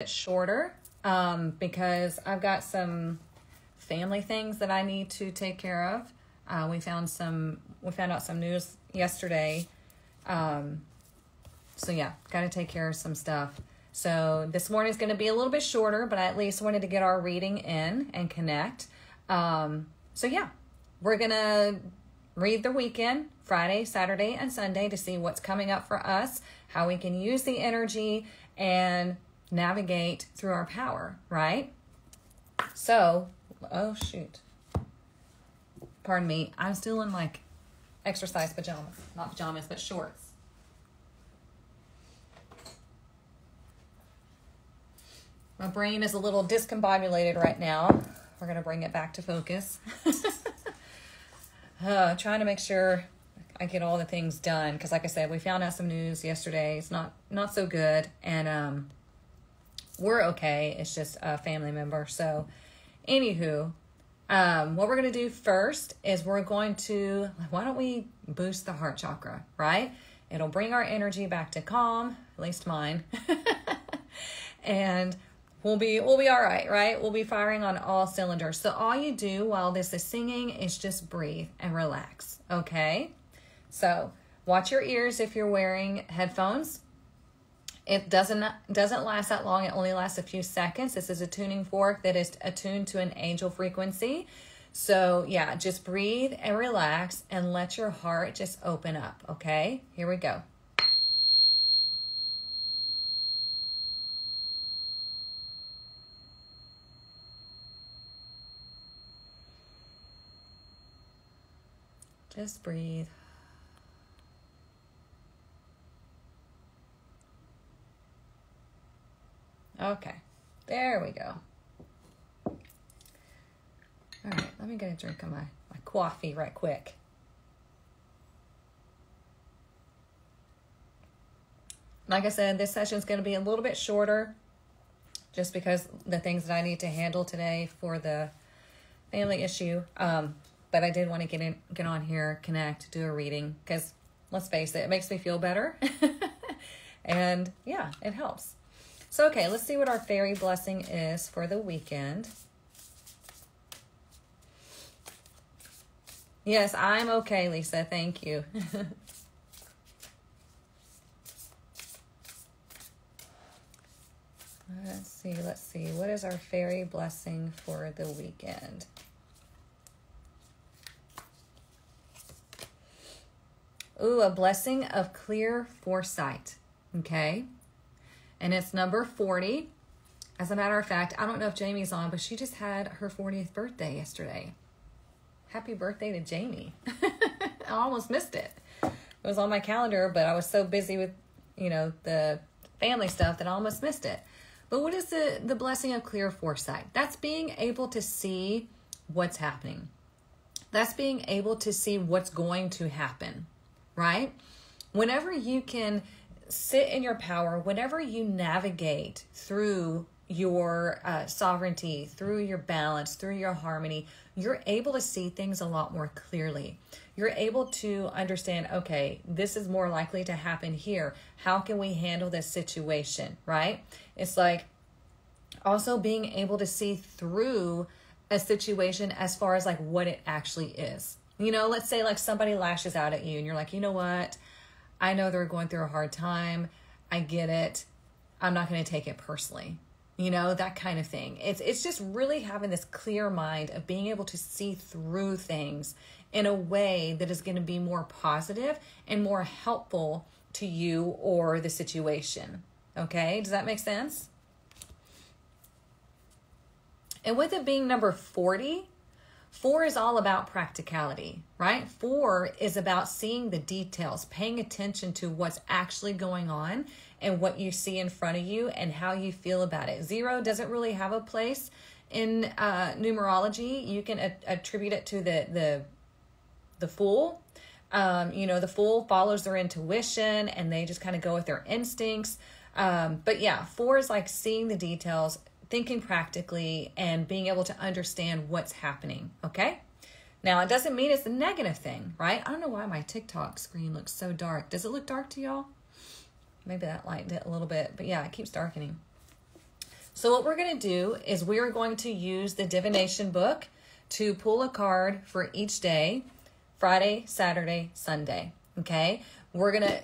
shorter because I've got some family things that I need to take care of. We found out some news yesterday. So yeah, got to take care of some stuff. So this morning is going to be a little bit shorter, but I at least wanted to get our reading in and connect. So yeah, we're going to read the weekend, Friday, Saturday, and Sunday to see what's coming up for us, how we can use the energy and navigate through our power, right? So, oh shoot. Pardon me. I'm still in like exercise pajamas. Not pajamas, but shorts. My brain is a little discombobulated right now. We're going to bring it back to focus. Trying to make sure I get all the things done. Because like I said, we found out some news yesterday. It's not so good. And we're okay. It's just a family member. So anywho, what we're going to do first is why don't we boost the heart chakra, right? It'll bring our energy back to calm, at least mine. And we'll be all right? We'll be firing on all cylinders. So all you do while this is singing is just breathe and relax, okay? So watch your ears if you're wearing headphones. It doesn't last that long. It only lasts a few seconds. This is a tuning fork that is attuned to an angel frequency. So yeah, just breathe and relax and let your heart just open up, okay? Here we go. Just breathe. Okay, there we go. All right, let me get a drink of my coffee right quick. Like I said, this session is going to be a little bit shorter just because the things that I need to handle today for the family issue. But I did want to get on here, connect, do a reading because let's face it makes me feel better. And yeah, it helps. So, okay, let's see what our fairy blessing is for the weekend. Yes, I'm okay, Lisa. Thank you. Let's see. What is our fairy blessing for the weekend? Ooh, a blessing of clear foresight. Okay. And it's number 40. As a matter of fact, I don't know if Jamie's on, but she just had her 40th birthday yesterday. Happy birthday to Jamie. I almost missed it. It was on my calendar, but I was so busy with, the family stuff that I almost missed it. But what is the blessing of clear foresight? That's being able to see what's happening. That's being able to see what's going to happen, right? Whenever you can sit in your power, whenever you navigate through your sovereignty, through your balance, through your harmony, you're able to see things a lot more clearly. You're able to understand, okay, this is more likely to happen here. How can we handle this situation, right? It's like also being able to see through a situation as far as like what it actually is. Let's say like somebody lashes out at you and you're like, you know what? I know they're going through a hard time. I get it. I'm not going to take it personally. That kind of thing. It's just really having this clear mind of being able to see through things in a way that is going to be more positive and more helpful to you or the situation. Okay? Does that make sense? And with it being number 40, 4 is all about practicality, right? 4 is about seeing the details, paying attention to what's actually going on and what you see in front of you and how you feel about it. 0 doesn't really have a place in numerology. You can attribute it to the Fool. The Fool follows their intuition and they just kind of go with their instincts. But yeah, 4 is like seeing the details, thinking practically, and being able to understand what's happening, okay? Now, it doesn't mean it's a negative thing, right? I don't know why my TikTok screen looks so dark. Does it look dark to y'all? Maybe that lightened it a little bit, but yeah, it keeps darkening. So what we're going to do is we are going to use the divination book to pull a card for each day, Friday, Saturday, Sunday. Okay. We're going to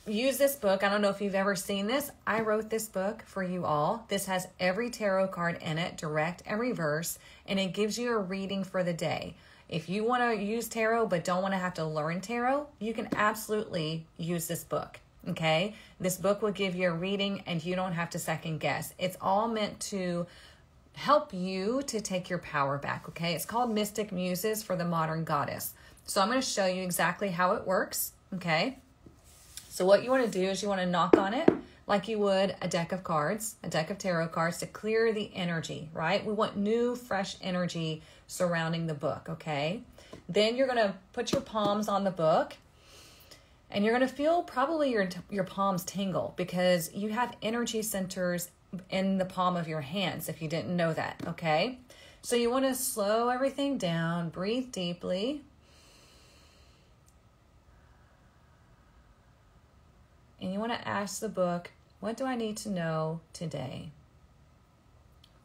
use this book. I don't know if you've ever seen this. I wrote this book for you all. This has every tarot card in it, direct and reverse, and it gives you a reading for the day. If you want to use tarot but don't want to have to learn tarot, you can absolutely use this book. Okay? This book will give you a reading and you don't have to second guess. It's all meant to help you to take your power back. Okay? It's called Mystic Muses for the Modern Goddess. So I'm going to show you exactly how it works. Okay? So what you want to do is you want to knock on it like you would a deck of cards, a deck of tarot cards, to clear the energy, right? We want new, fresh energy surrounding the book, okay? Then you're going to put your palms on the book, and you're going to feel probably your palms tingle because you have energy centers in the palm of your hands, if you didn't know that, okay? So you want to slow everything down, breathe deeply. And you want to ask the book, what do I need to know today?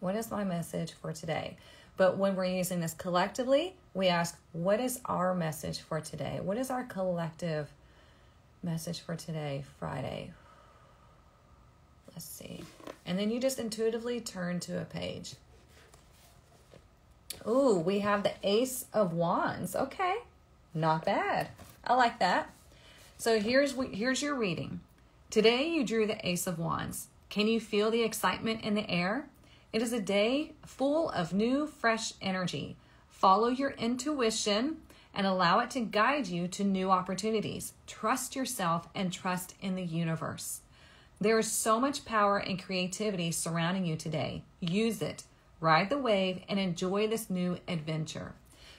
What is my message for today? But when we're using this collectively, we ask, what is our message for today? What is our collective message for today, Friday? Let's see. And then you just intuitively turn to a page. Ooh, we have the Ace of Wands. Okay, not bad. I like that. So here's your reading. Today you drew the Ace of Wands. Can you feel the excitement in the air? It is a day full of new, fresh energy. Follow your intuition and allow it to guide you to new opportunities. Trust yourself and trust in the universe. There is so much power and creativity surrounding you today. Use it, ride the wave, and enjoy this new adventure.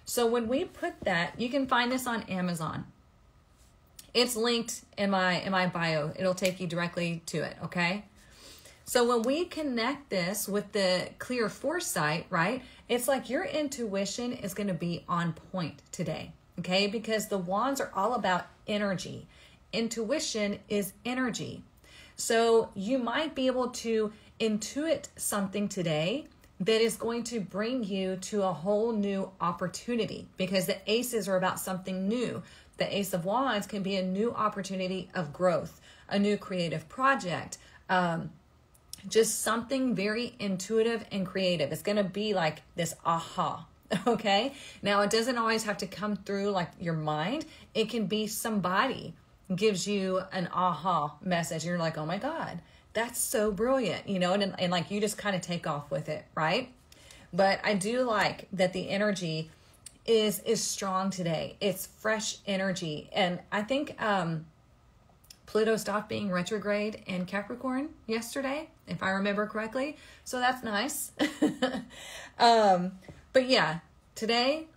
So when we put that, you can find this on Amazon. It's linked in my bio. It'll take you directly to it, okay? So when we connect this with the clear foresight, right, it's like your intuition is going to be on point today, okay? Because the wands are all about energy. Intuition is energy. So you might be able to intuit something today that is going to bring you to a whole new opportunity, because the aces are about something new. The Ace of Wands can be a new opportunity of growth, a new creative project, just something very intuitive and creative. It's going to be like this aha, okay? Now, it doesn't always have to come through like your mind. It can be somebody gives you an aha message. And you're like, oh my God, that's so brilliant, you know, and like you just kind of take off with it, right? But I do like that the energy is strong today. It's fresh energy. And I think Pluto stopped being retrograde in Capricorn yesterday, if I remember correctly. So that's nice. But yeah, today,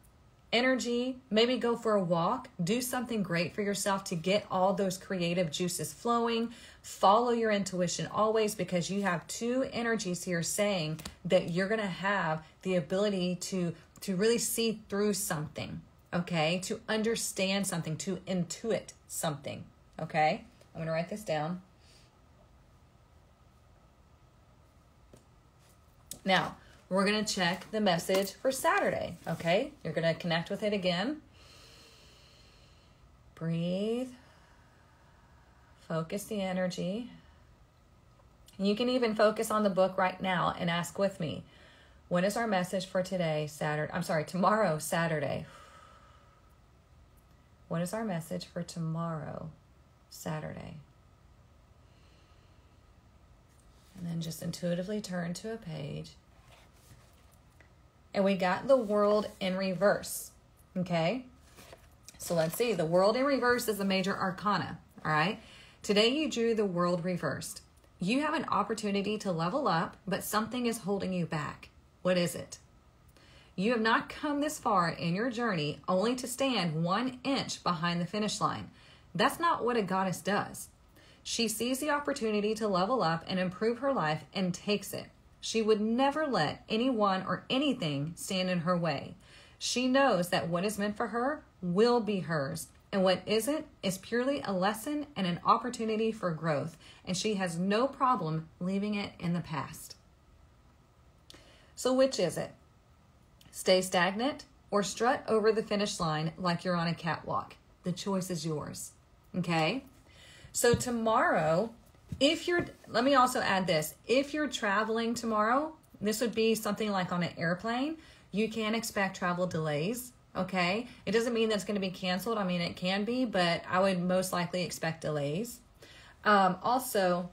energy, maybe go for a walk, do something great for yourself to get all those creative juices flowing. Follow your intuition always, because you have two energies here saying that you're going to have the ability to really see through something, okay? To understand something, to intuit something, okay? I'm going to write this down. Now, we're going to check the message for Saturday, okay? You're going to connect with it again. Breathe. Focus the energy. And you can even focus on the book right now and ask with me, what is our message for today, tomorrow, Saturday? What is our message for tomorrow, Saturday? And then just intuitively turn to a page. And we got the World in reverse, okay? So let's see. The World in reverse is a major arcana, all right? Today you drew the World reversed. You have an opportunity to level up, but something is holding you back. What is it? You have not come this far in your journey only to stand 1 inch behind the finish line. That's not what a goddess does. She sees the opportunity to level up and improve her life and takes it. She would never let anyone or anything stand in her way. She knows that what is meant for her will be hers, and what isn't is purely a lesson and an opportunity for growth, and she has no problem leaving it in the past. So which is it? Stay stagnant or strut over the finish line like you're on a catwalk? The choice is yours. Okay? So tomorrow, let me also add this. If you're traveling tomorrow, this would be something like on an airplane, you can expect travel delays. Okay? It doesn't mean that's going to be canceled. I mean, it can be, but I would most likely expect delays. Also,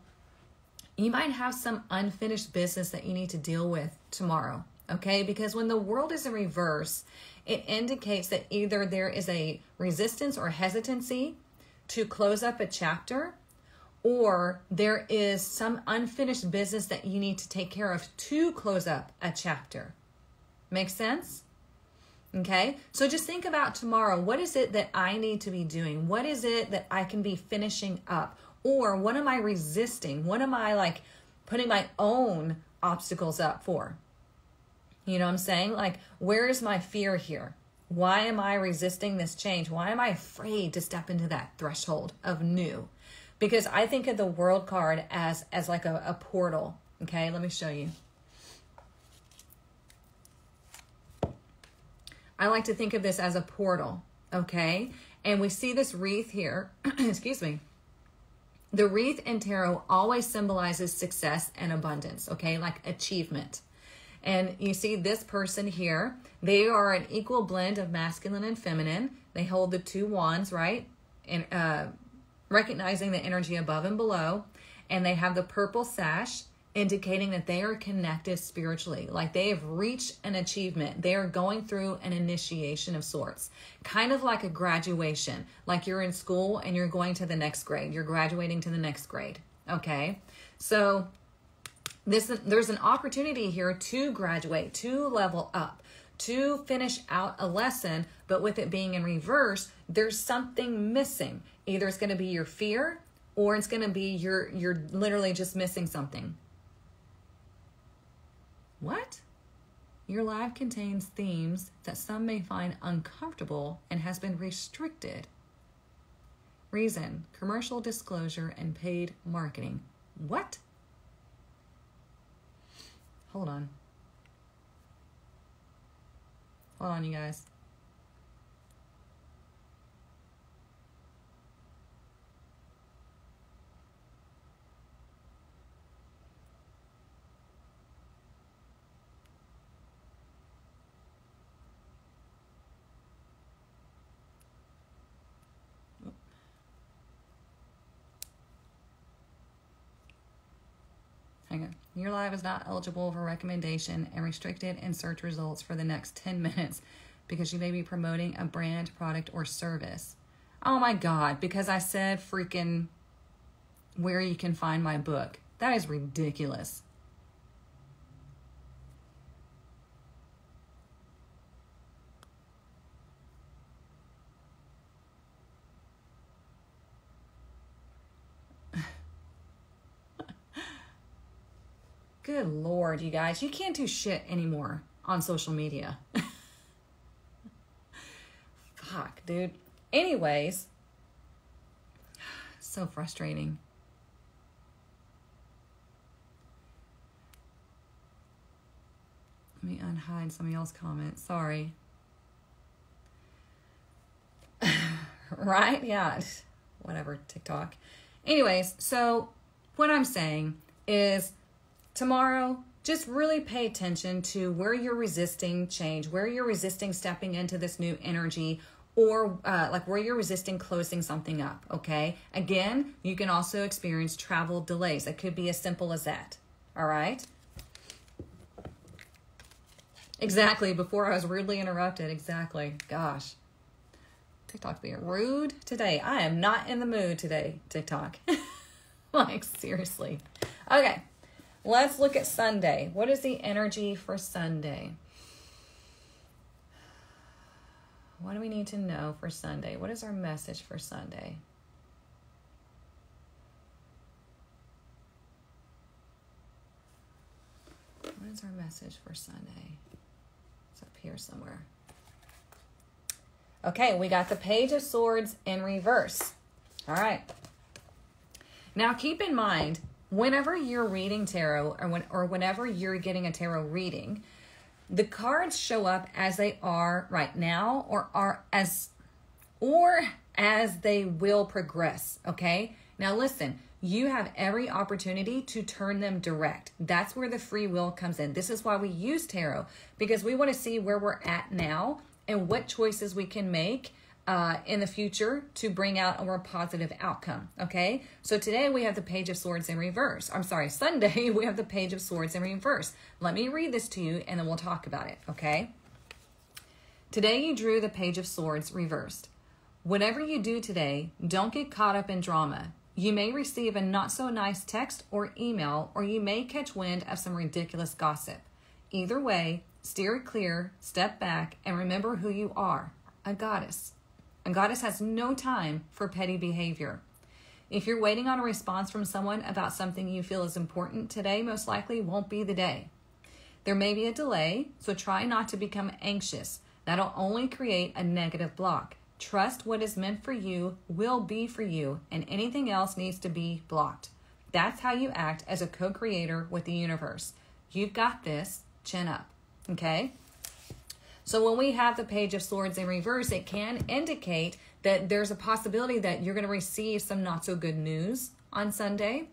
you might have some unfinished business that you need to deal with tomorrow. Okay? Because when the world is in reverse, it indicates that either there is a resistance or hesitancy to close up a chapter, or there is some unfinished business that you need to take care of to close up a chapter. Make sense? Okay, so just think about tomorrow. What is it that I need to be doing? What is it that I can be finishing up? Or what am I resisting? What am I like putting my own obstacles up for? You know what I'm saying? Like, where is my fear here? Why am I resisting this change? Why am I afraid to step into that threshold of new? Because I think of the world card as like a portal. Okay, let me show you. I like to think of this as a portal, okay? And we see this wreath here, excuse me. The wreath in tarot always symbolizes success and abundance, okay? Like achievement. And you see this person here, they are an equal blend of masculine and feminine. They hold the two wands, right? And recognizing the energy above and below. And they have the purple sash, indicating that they are connected spiritually, like they have reached an achievement. They are going through an initiation of sorts, kind of like a graduation, like you're in school and you're going to the next grade. You're graduating to the next grade, okay? So there's an opportunity here to graduate, to level up, to finish out a lesson, but with it being in reverse, there's something missing. Either it's going to be your fear or it's going to be you're literally just missing something. What? Your life contains themes that some may find uncomfortable and has been restricted. Reason, commercial disclosure and paid marketing. What? Hold on. Hold on, you guys. Hang on. Your live is not eligible for recommendation and restricted in search results for the next 10 minutes because you may be promoting a brand, product, or service. Oh my God, because I said freaking where you can find my book. That is ridiculous. Good Lord, you guys. You can't do shit anymore on social media. Fuck, dude. Anyways, so frustrating. Let me unhide some of y'all's comments. Sorry. Right? Yeah. Whatever, TikTok. Anyways, so what I'm saying is tomorrow, just really pay attention to where you're resisting change, where you're resisting stepping into this new energy, or like where you're resisting closing something up, okay? Again, you can also experience travel delays. It could be as simple as that, all right? Exactly, before I was rudely interrupted, exactly. Gosh, TikTok's being rude today. I am not in the mood today, TikTok. Like, seriously. Okay, let's look at Sunday. What is the energy for Sunday? What do we need to know for Sunday? What is our message for Sunday? What is our message for Sunday? It's up here somewhere. Okay, we got the Page of Swords in reverse. All right. Now keep in mind, whenever you're reading tarot or whenever you're getting a tarot reading, the cards show up as they are right now or as they will progress, okay? Now listen, you have every opportunity to turn them direct. That's where the free will comes in. This is why we use tarot, because we want to see where we're at now and what choices we can make in the future to bring out a more positive outcome, okay? So today we have the Page of Swords in reverse. I'm sorry, Sunday we have the Page of Swords in reverse. Let me read this to you and then we'll talk about it, okay? Today you drew the Page of Swords reversed. Whatever you do today, don't get caught up in drama. You may receive a not so nice text or email, or you may catch wind of some ridiculous gossip. Either way, steer clear, step back, and remember who you are, a goddess. A goddess has no time for petty behavior. If you're waiting on a response from someone about something you feel is important, today most likely won't be the day. There may be a delay, so try not to become anxious. That'll only create a negative block. Trust what is meant for you will be for you, and anything else needs to be blocked. That's how you act as a co-creator with the universe. You've got this. Chin up. Okay? So when we have the Page of Swords in reverse, it can indicate that there's a possibility that you're going to receive some not so good news on Sunday.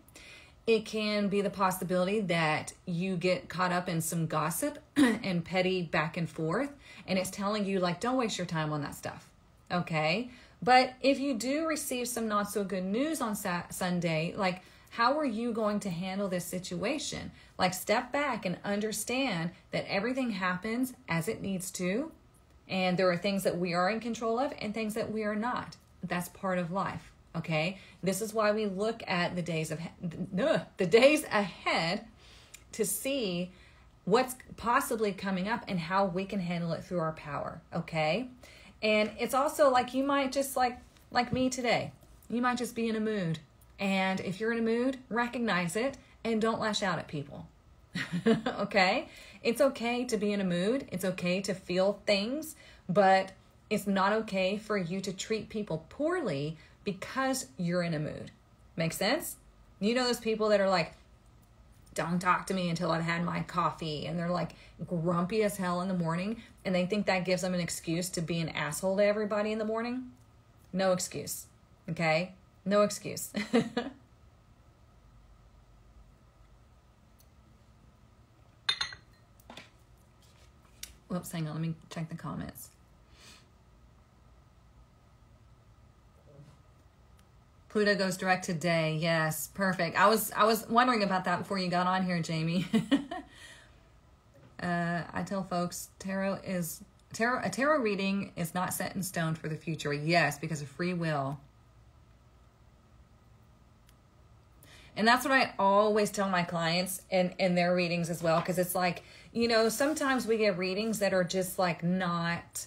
It can be the possibility that you get caught up in some gossip and petty back and forth, and it's telling you, like, don't waste your time on that stuff, okay? But if you do receive some not so good news on Sunday, like, how are you going to handle this situation? Like, step back and understand that everything happens as it needs to, and there are things that we are in control of and things that we are not. That's part of life, okay? This is why we look at the days ahead to see what's possibly coming up and how we can handle it through our power, okay? And it's also like you might just like me today. You might just be in a mood. And if you're in a mood, recognize it and don't lash out at people. Okay? It's okay to be in a mood. It's okay to feel things, but it's not okay for you to treat people poorly because you're in a mood. Make sense? You know those people that are like, don't talk to me until I've had my coffee, and they're like grumpy as hell in the morning, and they think that gives them an excuse to be an asshole to everybody in the morning? No excuse. Okay? No excuse. Whoops, hang on. Let me check the comments. Pluto goes direct today. Yes, perfect. I was wondering about that before you got on here, Jamie. I tell folks a tarot reading is not set in stone for the future. Yes, because of free will. And that's what I always tell my clients in their readings as well. Because it's like, you know, sometimes we get readings that are just like not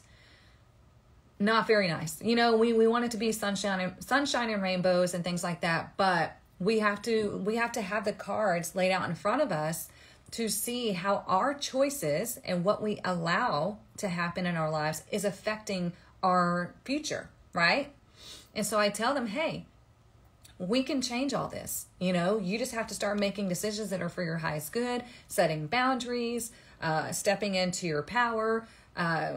very nice. You know, we want it to be sunshine and rainbows and things like that. But we have to have the cards laid out in front of us to see how our choices and what we allow to happen in our lives is affecting our future, right? And so I tell them, hey, we can change all this. You know, you just have to start making decisions that are for your highest good, setting boundaries, stepping into your power,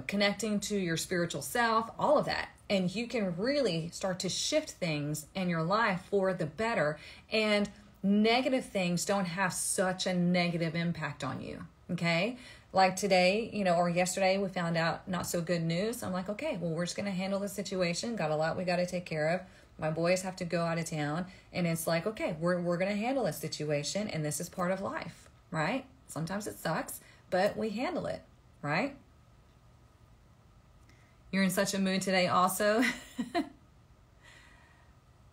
connecting to your spiritual self, all of that. And you can really start to shift things in your life for the better. And negative things don't have such a negative impact on you. Okay. Like today, you know, or yesterday, we found out not so good news. I'm like, okay, well, we're just going to handle the situation. Got a lot we got to take care of. My boys have to go out of town, and it's like, okay, we're going to handle this situation, and this is part of life, right? Sometimes it sucks, but we handle it, right? You're in such a mood today also.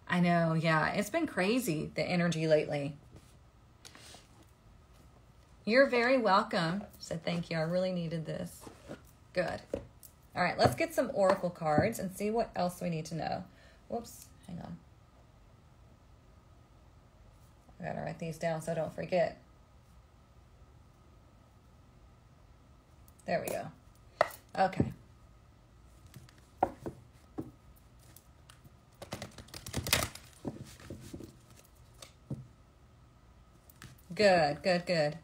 I know, yeah. It's been crazy, the energy lately. You're very welcome. Said thank you. I really needed this. Good. All right, let's get some oracle cards and see what else we need to know. Whoops, hang on. I gotta write these down so I don't forget. There we go. Okay. Good, good, good.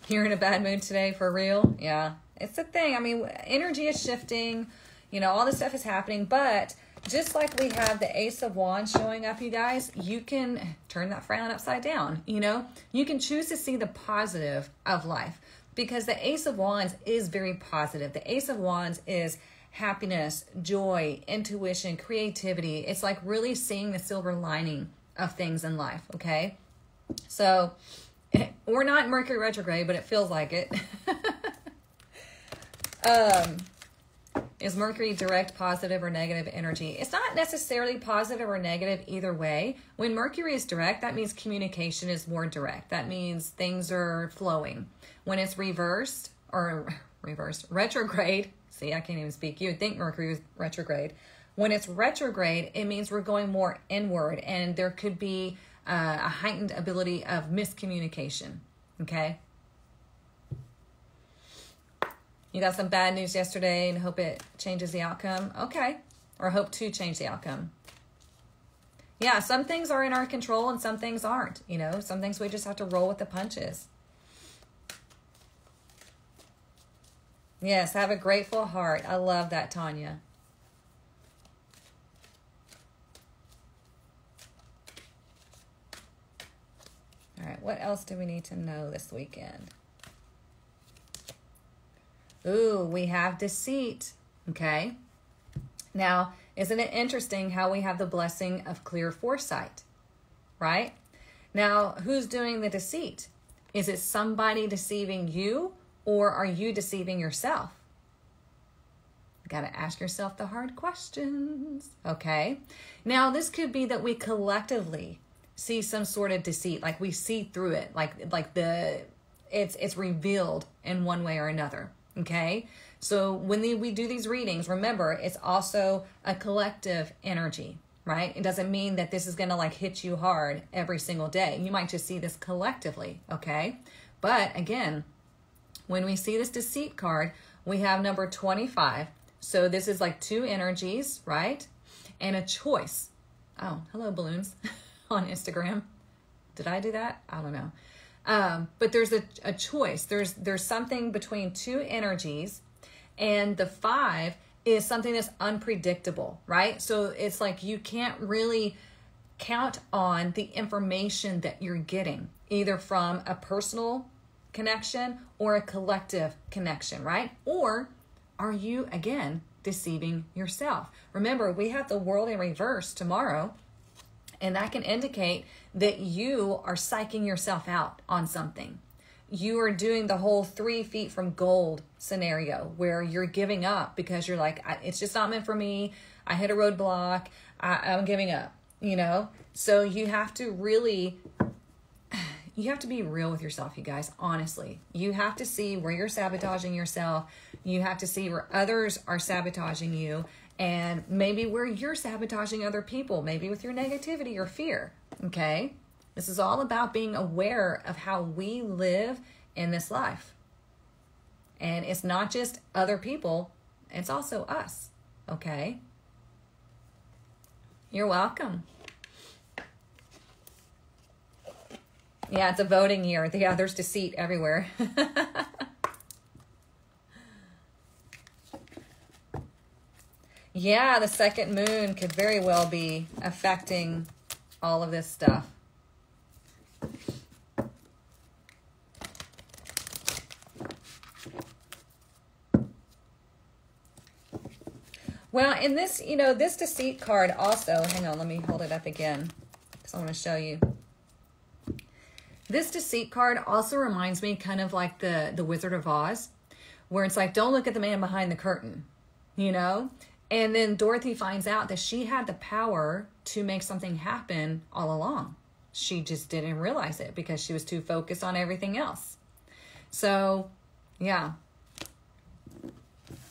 You're in a bad mood today, for real? Yeah, it's the thing. I mean, energy is shifting. You know, all this stuff is happening. But just like we have the Ace of Wands showing up, you guys, you can turn that frown upside down. You know, you can choose to see the positive of life, because the Ace of Wands is very positive. The Ace of Wands is happiness, joy, intuition, creativity. It's like really seeing the silver lining of things in life, okay? So we're not in Mercury retrograde, but it feels like it. Is Mercury direct positive or negative energy? It's not necessarily positive or negative either way. When Mercury is direct, that means communication is more direct. That means things are flowing. When it's retrograde, see, I can't even speak. You would think Mercury was retrograde. When it's retrograde, it means we're going more inward, and there could be a heightened ability of miscommunication, okay? You got some bad news yesterday and hope it changes the outcome? Okay. Or hope to change the outcome. Yeah, some things are in our control and some things aren't. You know, some things we just have to roll with the punches. Yes, have a grateful heart. I love that, Tanya. All right, what else do we need to know this weekend? Ooh, we have deceit, okay? Now, isn't it interesting how we have the blessing of clear foresight, right? Now, who's doing the deceit? Is it somebody deceiving you, or are you deceiving yourself? You got to ask yourself the hard questions, okay? Now, this could be that we collectively see some sort of deceit, like we see through it, it's revealed in one way or another. Okay, so when we do these readings, remember, it's also a collective energy, right? It doesn't mean that this is going to like hit you hard every single day. You might just see this collectively, okay? But again, when we see this deceit card, we have number 25. So this is like two energies, right? And a choice. Oh, hello, balloons on Instagram. Did I do that? I don't know. But there's a choice. There's something between two energies, and the 5 is something that's unpredictable, right? So it's like you can't really count on the information that you're getting, either from a personal connection or a collective connection, right? Or are you, again, deceiving yourself? Remember, we have the world in reverse tomorrow, and that can indicate that you are psyching yourself out on something. You are doing the whole 3 feet from gold scenario where you're giving up because you're like, it's just not meant for me. I hit a roadblock. I'm giving up, you know? So you have to really, you have to be real with yourself, you guys, honestly. You have to see where you're sabotaging yourself. You have to see where others are sabotaging you, and maybe where you're sabotaging other people, maybe with your negativity or fear, okay? This is all about being aware of how we live in this life. And it's not just other people, it's also us, okay? You're welcome. Yeah, it's a voting year. Yeah, there's deceit everywhere. Yeah, the second moon could very well be affecting all of this stuff. Well, in this, you know, this deceit card also, hang on, let me hold it up again because I want to show you. This deceit card also reminds me kind of like the Wizard of Oz, where it's like, don't look at the man behind the curtain, you know? And then Dorothy finds out that she had the power to make something happen all along. She just didn't realize it because she was too focused on everything else. So, yeah.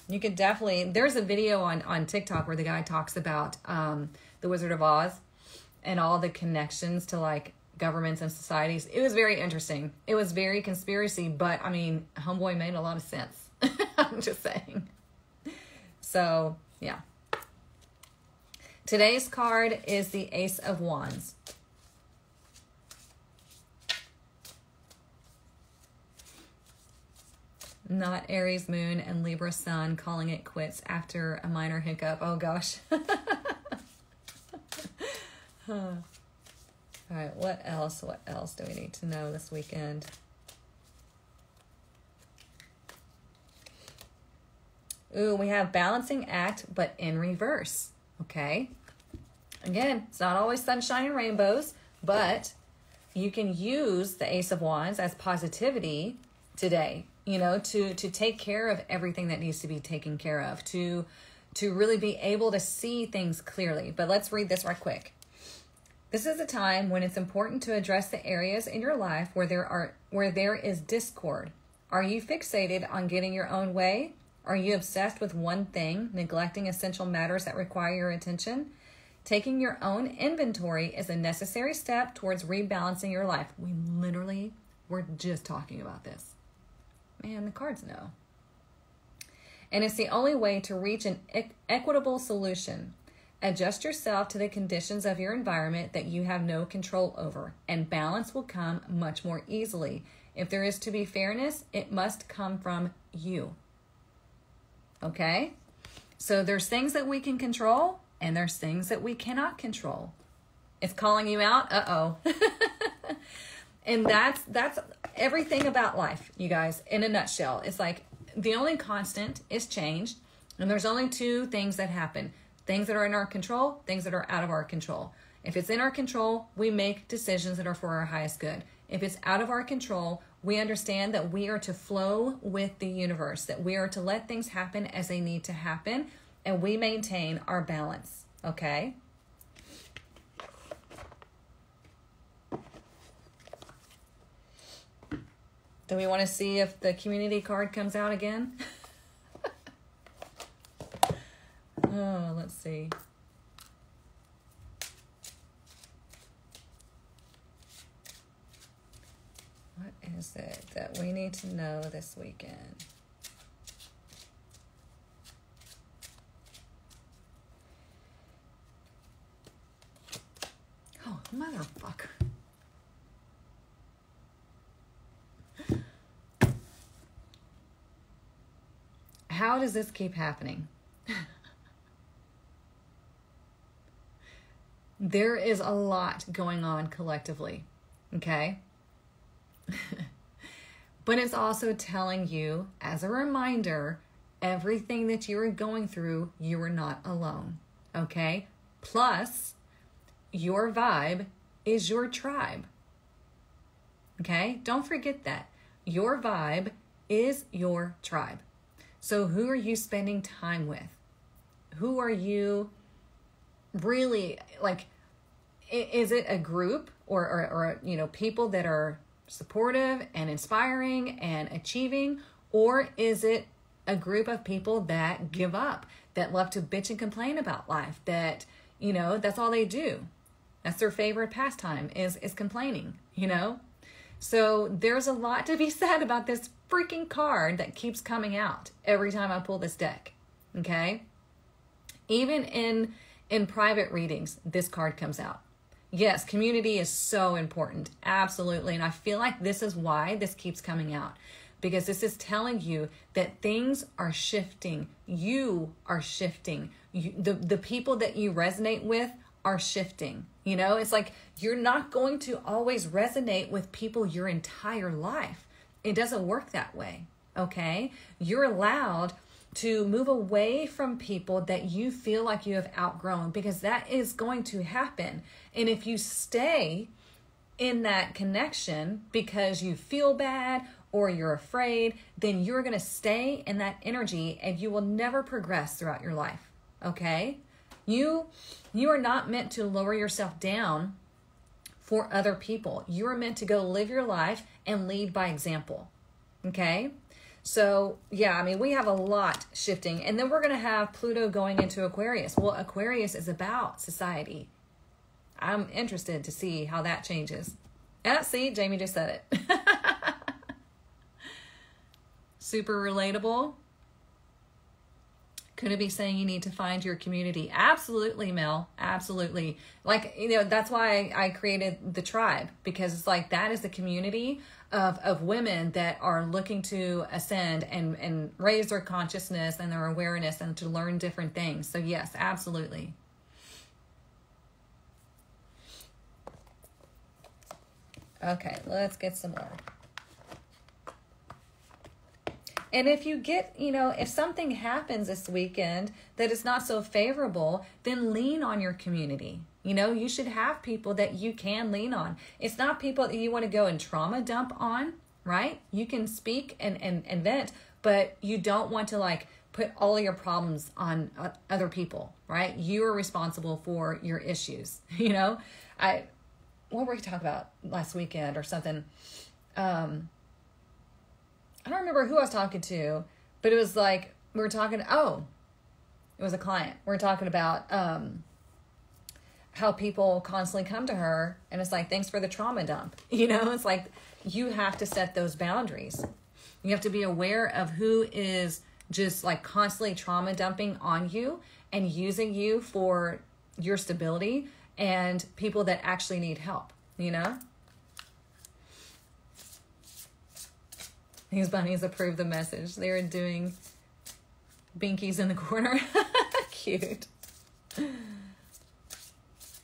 You could definitely, there's a video on TikTok where the guy talks about the Wizard of Oz and all the connections to like governments and societies. It was very interesting. It was very conspiracy, but I mean, homeboy made a lot of sense. I'm just saying. So, yeah. Today's card is the Ace of Wands. Not Aries moon and Libra sun, calling it quits after a minor hiccup. Oh gosh. All right, what else? What else do we need to know this weekend? Ooh, we have balancing act, but in reverse. Okay. Again, it's not always sunshine and rainbows, but you can use the Ace of Wands as positivity today, you know, to take care of everything that needs to be taken care of, to really be able to see things clearly. But let's read this right quick. This is a time when it's important to address the areas in your life where there is discord. Are you fixated on getting your own way? Are you obsessed with one thing, neglecting essential matters that require your attention? Taking your own inventory is a necessary step towards rebalancing your life. We literally were just talking about this. Man, the cards know. And it's the only way to reach an equitable solution. Adjust yourself to the conditions of your environment that you have no control over, and balance will come much more easily. If there is to be fairness, it must come from you. Okay? So there's things that we can control, and there's things that we cannot control. It's calling you out. Uh-oh. And that's everything about life, you guys, in a nutshell. It's like the only constant is change, and there's only two things that happen. Things that are in our control, things that are out of our control. If it's in our control, we make decisions that are for our highest good. If it's out of our control, we understand that we are to flow with the universe, that we are to let things happen as they need to happen, and we maintain our balance, okay? Do we want to see if the community card comes out again? Oh, let's see. What is it that we need to know this weekend? Oh, motherfucker. How does this keep happening? There is a lot going on collectively, okay? But it's also telling you, as a reminder, everything that you are going through, you are not alone, okay? Plus, your vibe is your tribe, okay? Don't forget that. Your vibe is your tribe. So who are you spending time with? Who are you really, like, is it a group or you know, people that are supportive and inspiring and achieving, or is it a group of people that give up, that love to bitch and complain about life, that, you know, that's all they do, that's their favorite pastime is complaining, you know? So there's a lot to be said about this freaking card that keeps coming out every time I pull this deck, okay? Even in private readings, this card comes out. Yes, community is so important. Absolutely. And I feel like this is why this keeps coming out, because this is telling you that things are shifting. You are shifting. The people that you resonate with are shifting. You know, it's like you're not going to always resonate with people your entire life. It doesn't work that way. Okay? You're allowed to move away from people that you feel like you have outgrown, because that is going to happen. And if you stay in that connection because you feel bad or you're afraid, then you're going to stay in that energy and you will never progress throughout your life. Okay? You are not meant to lower yourself down for other people. You are meant to go live your life and lead by example. Okay? So, yeah, I mean, we have a lot shifting. And then we're going to have Pluto going into Aquarius. Well, Aquarius is about society. I'm interested to see how that changes. See, Jamie just said it. Super relatable. Could it be saying you need to find your community? Absolutely, Mel. Absolutely. Like, that's why I created the tribe, because it's like that is the community of women that are looking to ascend and raise their consciousness and their awareness and to learn different things. So yes, absolutely. Okay, let's get some more. And if you get, if something happens this weekend that is not so favorable, then lean on your community. You should have people that you can lean on. It's not people that you want to go and trauma dump on, right? You can speak and vent, but you don't want to like put all of your problems on other people, right? You are responsible for your issues. What were we talking about last weekend or something? I don't remember who I was talking to, but it was like, we were talking, it was a client. We were talking about how people constantly come to her and it's like, thanks for the trauma dump. It's like, you have to set those boundaries. You have to be aware of who is just like constantly trauma dumping on you and using you for your stability and people that actually need help, These bunnies approved the message. They were doing binkies in the corner. Cute.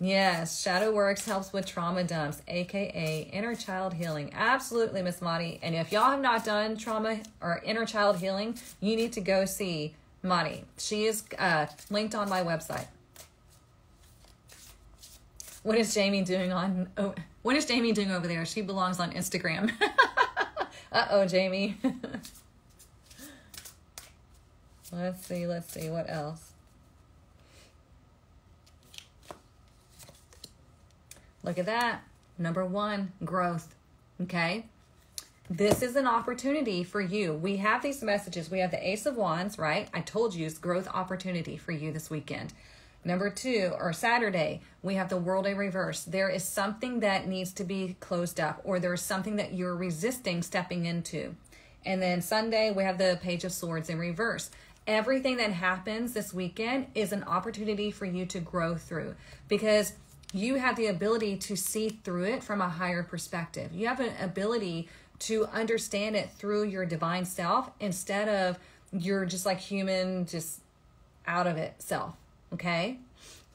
Yes, Shadow Works helps with trauma dumps, aka inner child healing. Absolutely, Miss Madi. And if y'all have not done trauma or inner child healing, you need to go see Madi. She is linked on my website. What is Jamie doing what is Jamie doing over there? She belongs on Instagram. Uh-oh, Jamie. Let's see. What else? Look at that. Number 1, growth. Okay? This is an opportunity for you. We have these messages. We have the Ace of Wands, right? I told you it's growth opportunity for you this weekend. Number 2, or Saturday, we have the World in reverse. There is something that needs to be closed up, or there's something that you're resisting stepping into. And then Sunday, we have the Page of Swords in reverse. Everything that happens this weekend is an opportunity for you to grow through, because you have the ability to see through it from a higher perspective. You have an ability to understand it through your divine self instead of you're just like human, just out of it self. Okay?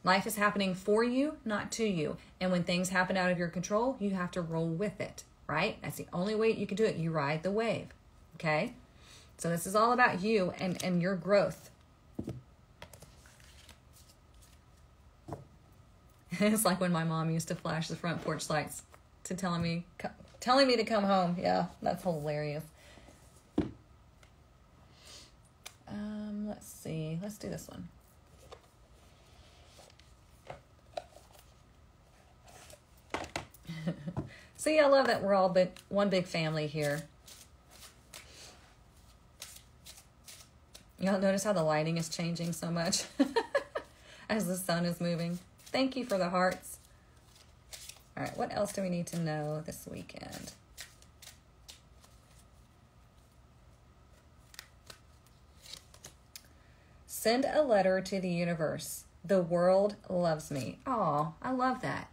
Life is happening for you, not to you. And when things happen out of your control, you have to roll with it, right? That's the only way you can do it. You ride the wave. Okay? So this is all about you and your growth. It's like when my mom used to flash the front porch lights to telling me to come home. Yeah, that's hilarious. Let's see. Let's do this one. See, I love that we're all one big family here. Y'all notice how the lighting is changing so much as the sun is moving. Thank you for the hearts. All right, what else do we need to know this weekend? Send a letter to the universe. The world loves me. Oh, I love that.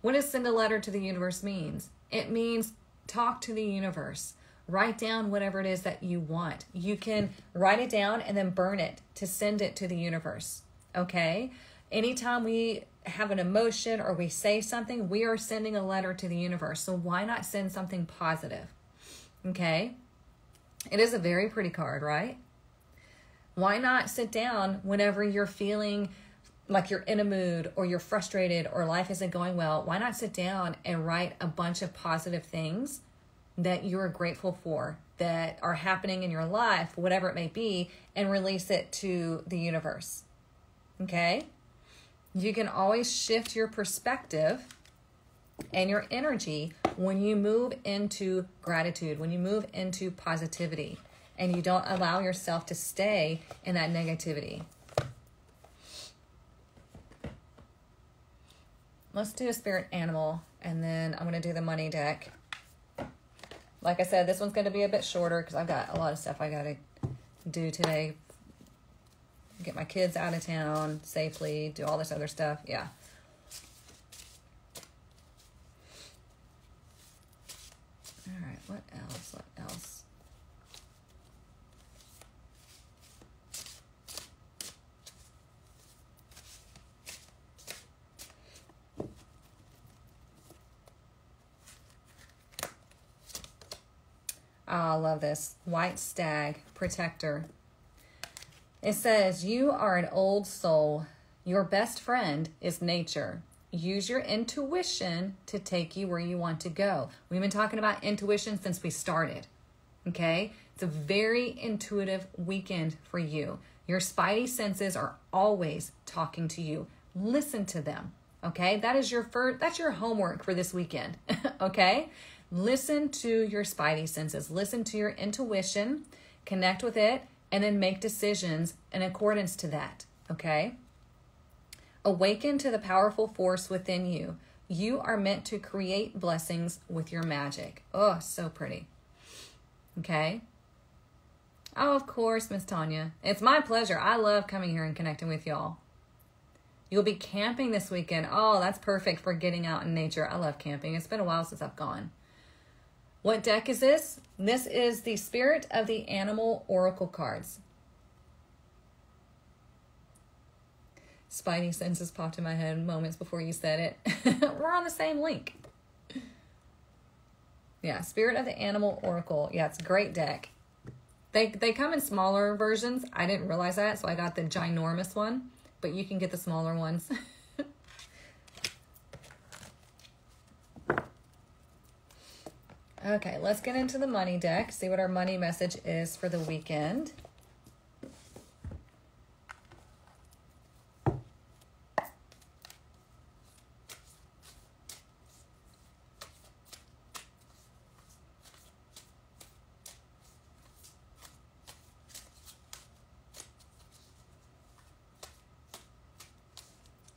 What does send a letter to the universe means? It means talk to the universe. Write down whatever it is that you want. You can write it down and then burn it to send it to the universe. Okay? Anytime we have an emotion or we say something, we are sending a letter to the universe. So why not send something positive? Okay? It is a very pretty card, right? Why not sit down whenever you're feeling like you're in a mood or you're frustrated or life isn't going well? Why not sit down and write a bunch of positive things that you're grateful for, that are happening in your life, whatever it may be, and release it to the universe? Okay? You can always shift your perspective and your energy when you move into gratitude, when you move into positivity, and you don't allow yourself to stay in that negativity. Let's do a spirit animal, and then I'm going to do the money deck. Like I said, this one's going to be a bit shorter because I've got a lot of stuff I got to do today get my kids out of town safely, do all this other stuff. Yeah. All right, what else? What else? Oh, I love this. White stag, protector. It says, you are an old soul. Your best friend is nature. Use your intuition to take you where you want to go. We've been talking about intuition since we started. Okay? It's a very intuitive weekend for you. Your spidey senses are always talking to you. Listen to them. Okay? That's your homework for this weekend. Okay? Listen to your spidey senses. Listen to your intuition. Connect with it. And then make decisions in accordance to that, okay? Awaken to the powerful force within you. You are meant to create blessings with your magic. Oh, so pretty. Okay? Oh, of course, Miss Tanya. It's my pleasure. I love coming here and connecting with y'all. You'll be camping this weekend. Oh, that's perfect for getting out in nature. I love camping. It's been a while since I've gone. What deck is this? This is the Spirit of the Animal Oracle cards. Spidey senses popped in my head moments before you said it. We're on the same link. Yeah, Spirit of the Animal Oracle. Yeah, it's a great deck. They come in smaller versions. I didn't realize that, so I got the ginormous one. But you can get the smaller ones. Okay, let's get into the money deck, see what our money message is for the weekend.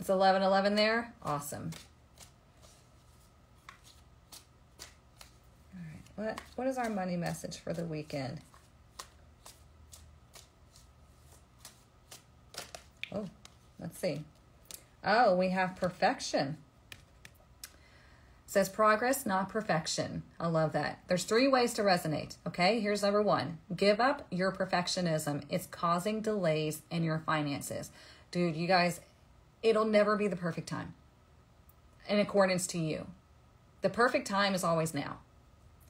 It's 11:11 there. Awesome. What is our money message for the weekend? Oh, let's see. Oh, we have perfection. It says progress, not perfection. I love that. There's 3 ways to resonate. Okay, here's number 1. Give up your perfectionism. It's causing delays in your finances. Dude, you guys, it'll never be the perfect time in accordance to you. The perfect time is always now.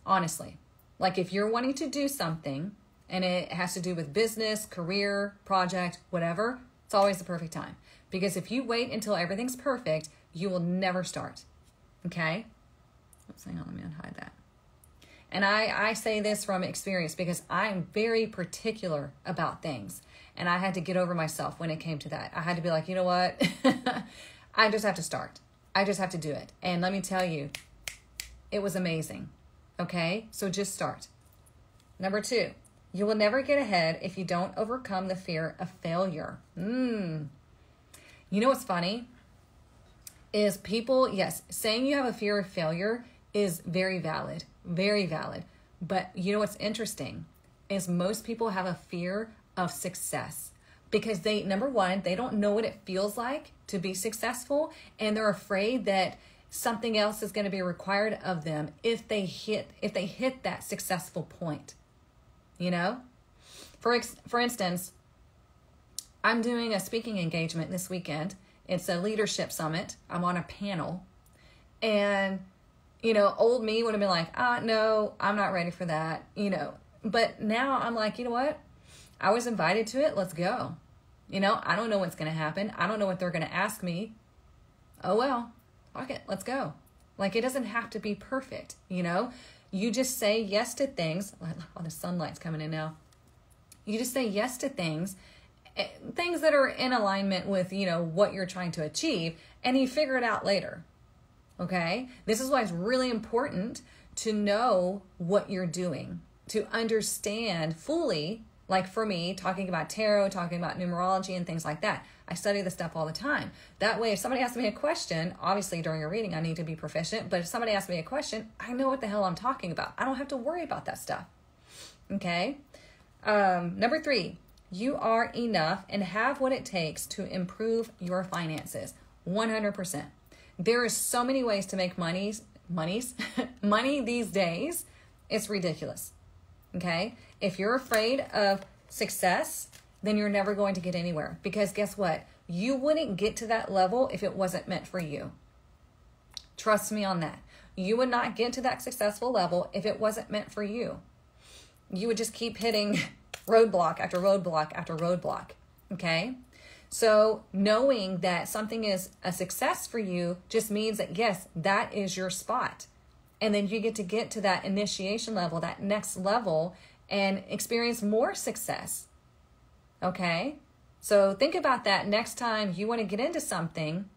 Honestly, like if you're wanting to do something and it has to do with business, career, project, whatever, it's always the perfect time. Because if you wait until everything's perfect, you will never start. Okay? Oops, hang on, let me unhide that. And I say this from experience because I'm very particular about things. And I had to get over myself when it came to that. I had to be like, you know what? I just have to start. I just have to do it. And let me tell you, it was amazing. Okay, so just start. Number 2, you will never get ahead if you don't overcome the fear of failure. You know what's funny? Is people, yes, saying you have a fear of failure is very valid. Very valid. But you know what's interesting? Is most people have a fear of success. Because they, number 1, they don't know what it feels like to be successful. And they're afraid that something else is going to be required of them if they hit that successful point. You know, for instance, I'm doing a speaking engagement this weekend. It's a leadership summit. I'm on a panel, and you know, old me would have been like, no, I'm not ready for that. You know, but now I'm like, you know what? I was invited to it. Let's go. You know, I don't know what's going to happen. I don't know what they're going to ask me. Oh well. Okay, let's go. Like, it doesn't have to be perfect, you know? You just say yes to things. Oh, the sunlight's coming in now. You just say yes to things that are in alignment with, you know, what you're trying to achieve, and you figure it out later, okay? This is why it's really important to know what you're doing, to understand fully, like for me, talking about tarot, talking about numerology and things like that. I study this stuff all the time. That way, if somebody asks me a question, obviously during a reading, I need to be proficient. But if somebody asks me a question, I know what the hell I'm talking about. I don't have to worry about that stuff. Okay? Number 3, You are enough and have what it takes to improve your finances. 100%. There are so many ways to make money these days. It's ridiculous. Okay? If you're afraid of success, then you're never going to get anywhere. Because guess what? You wouldn't get to that level if it wasn't meant for you. Trust me on that. You would not get to that successful level if it wasn't meant for you. You would just keep hitting roadblock after roadblock after roadblock. Okay? So knowing that something is a success for you just means that, yes, that is your spot. And then you get to that initiation level, that next level, and experience more success. Okay? So think about that next time you want to get into something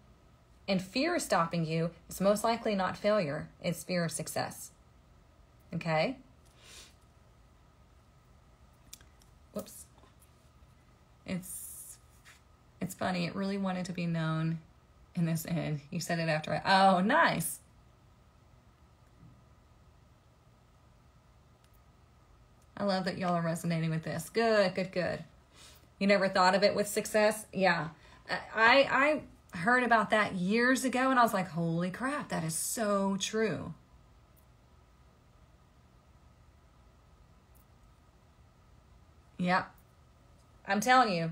and fear is stopping you. It's most likely not failure. It's fear of success. Okay? Whoops. It's funny. It really wanted to be known in this end. You said it after oh, nice. I love that y'all are resonating with this. Good, good, good. You never thought of it with success? Yeah. I heard about that years ago and I was like, holy crap, that is so true. Yep. I'm telling you,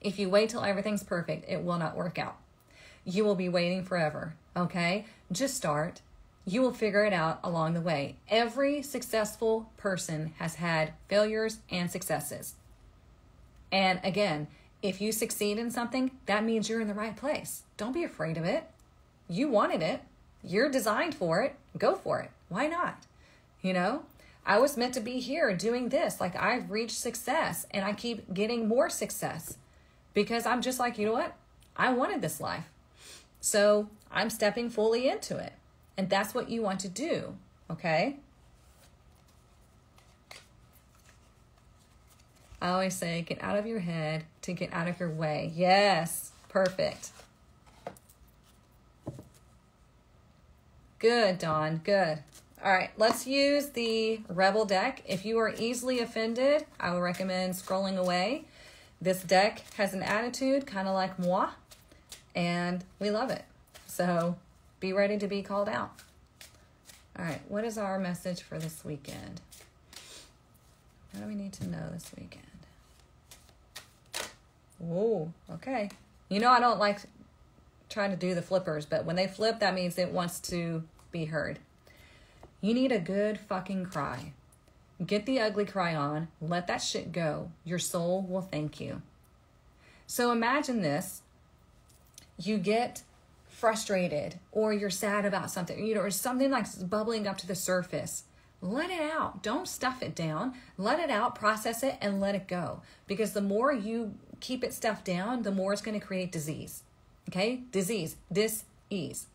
if you wait till everything's perfect, it will not work out. You will be waiting forever, okay? Just start. You will figure it out along the way. Every successful person has had failures and successes. And again, if you succeed in something, that means you're in the right place. Don't be afraid of it. You wanted it. You're designed for it. Go for it. Why not? You know, I was meant to be here doing this. Like, I've reached success and I keep getting more success because I'm just like, you know what? I wanted this life. So I'm stepping fully into it. And that's what you want to do. Okay? I always say, get out of your head to get out of your way. Yes. Perfect. Good, Dawn. Good. All right. Let's use the Rebel deck. If you are easily offended, I would recommend scrolling away. This deck has an attitude kind of like moi, and we love it. So be ready to be called out. All right. What is our message for this weekend? What do we need to know this weekend? Oh, okay. You know, I don't like trying to do the flippers, but when they flip, that means it wants to be heard. You need a good fucking cry. Get the ugly cry on. Let that shit go. Your soul will thank you. So imagine this. You get frustrated or you're sad about something, you know, or something like bubbling up to the surface. Let it out. Don't stuff it down. Let it out, process it, and let it go. Because the more you keep it stuffed down, the more it's going to create disease. Okay? Disease. Dis-ease.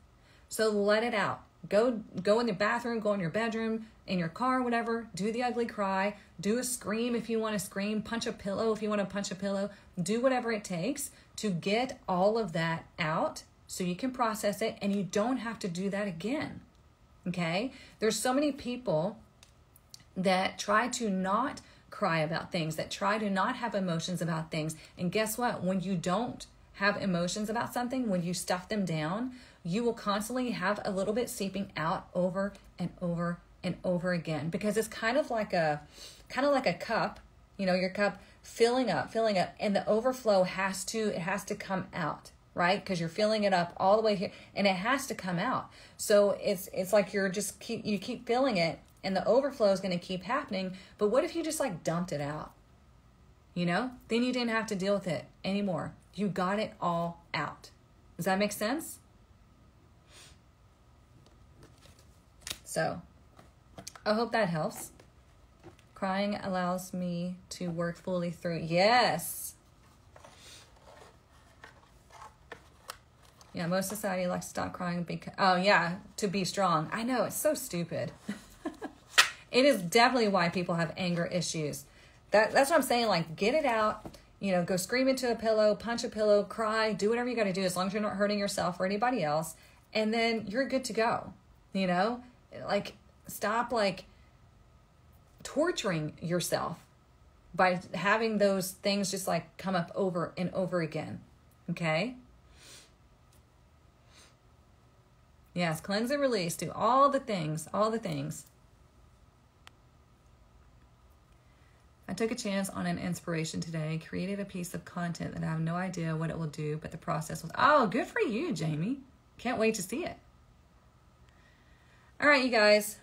So let it out. Go in the bathroom, go in your bedroom, in your car, whatever. Do the ugly cry. Do a scream if you want to scream. Punch a pillow if you want to punch a pillow. Do whatever it takes to get all of that out so you can process it and you don't have to do that again. Okay? There's so many people that try to not cry about things, that try to not have emotions about things. And guess what? When you don't have emotions about something, when you stuff them down, you will constantly have a little bit seeping out over and over and over again, because it's kind of like a cup, you know, your cup filling up, and the overflow has to come out, right? Because you're filling it up all the way here and it has to come out. So it's like you keep filling it and the overflow is going to keep happening. But what if you just like dumped it out? You know, then you didn't have to deal with it anymore. You got it all out. Does that make sense? So I hope that helps. Crying allows me to work fully through. Yes. Yeah, most society likes to stop crying because, to be strong. I know, it's so stupid. It is definitely why people have anger issues. That's what I'm saying. Like, get it out. You know, go scream into a pillow, punch a pillow, cry, do whatever you got to do as long as you're not hurting yourself or anybody else. And then you're good to go. You know, like, stop like torturing yourself by having those things just like come up over and over again. Okay? Yes, cleanse and release. Do all the things, all the things. I took a chance on an inspiration today, created a piece of content that I have no idea what it will do, but the process was, oh, good for you, Jamie. Can't wait to see it. All right, you guys,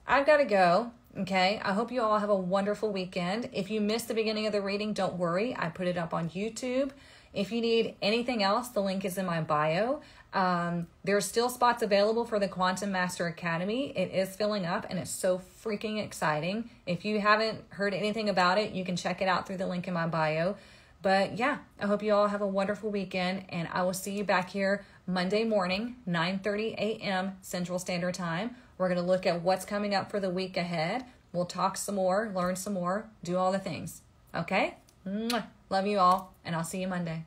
I've got to go. Okay, I hope you all have a wonderful weekend. If you missed the beginning of the reading, don't worry. I put it up on YouTube. If you need anything else, the link is in my bio. There are still spots available for the Quantum Master Academy. It is filling up and it's so freaking exciting. If you haven't heard anything about it, you can check it out through the link in my bio. But yeah, I hope you all have a wonderful weekend, and I will see you back here Monday morning, 9:30 a.m. Central Standard Time. We're going to look at what's coming up for the week ahead. We'll talk some more, learn some more, do all the things. Okay? Mwah. Love you all, and I'll see you Monday.